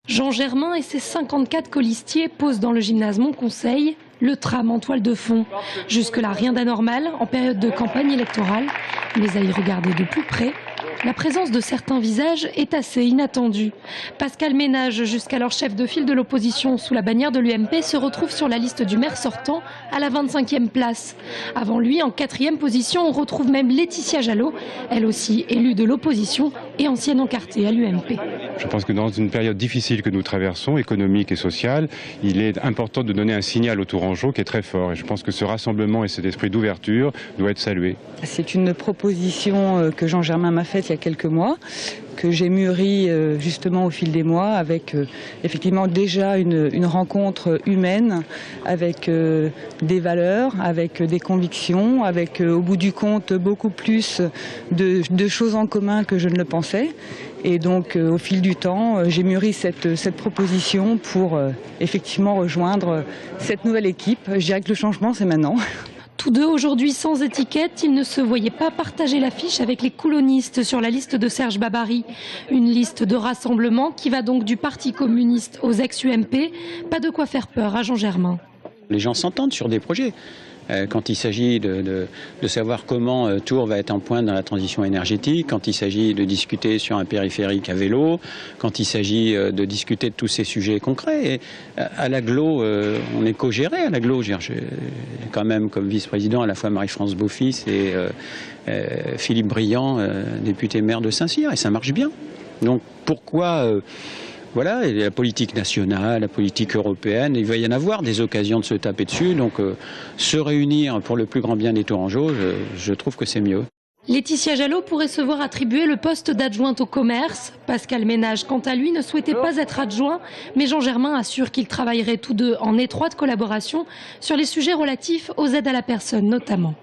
Jean Germain et ses 54 colistiers posent dans le gymnase Montconseil le tram en toile de fond. Jusque-là, rien d'anormal en période de campagne électorale. Mais à y regarder de plus près, la présence de certains visages est assez inattendue. Pascal Ménage, jusqu'alors chef de file de l'opposition sous la bannière de l'UMP, se retrouve sur la liste du maire sortant à la 25e place. Avant lui, en 4e position, on retrouve même Laetitia Jalot, elle aussi élue de l'opposition et ancienne encartée à l'UMP. Je pense que dans une période difficile que nous traversons, économique et sociale, il est important de donner un signal aux Tourangeaux qui est très fort. Et je pense que ce rassemblement et cet esprit d'ouverture doit être salué. C'est une proposition que Jean Germain m'a faite il y a quelques mois, que j'ai mûri justement au fil des mois avec effectivement déjà une rencontre humaine avec des valeurs, avec des convictions, avec au bout du compte beaucoup plus de choses en commun que je ne le pensais. Et donc au fil du temps, j'ai mûri cette proposition pour effectivement rejoindre cette nouvelle équipe. Je dirais que le changement c'est maintenant. Tous deux aujourd'hui sans étiquette, ils ne se voyaient pas partager l'affiche avec les coolonistes sur la liste de Serge Babary. Une liste de rassemblement qui va donc du Parti communiste aux ex-UMP. Pas de quoi faire peur à Jean Germain. Les gens s'entendent sur des projets. Quand il s'agit de savoir comment Tours va être en pointe dans la transition énergétique, quand il s'agit de discuter sur un périphérique à vélo, quand il s'agit de discuter de tous ces sujets concrets. Et à l'Agglo, on est co-géré à l'Agglo. J'ai quand même comme vice-président à la fois Marie-France Beaufils et Philippe Briand, député maire de Saint-Cyr, et ça marche bien. Donc pourquoi... Voilà, et la politique nationale, la politique européenne, il va y en avoir des occasions de se taper dessus. Donc se réunir pour le plus grand bien des Tourangeaux, je trouve que c'est mieux. Laetitia Jalot pourrait se voir attribuer le poste d'adjointe au commerce. Pascal Ménage, quant à lui, ne souhaitait pas être adjoint, mais Jean Germain assure qu'ils travailleraient tous deux en étroite collaboration sur les sujets relatifs aux aides à la personne notamment.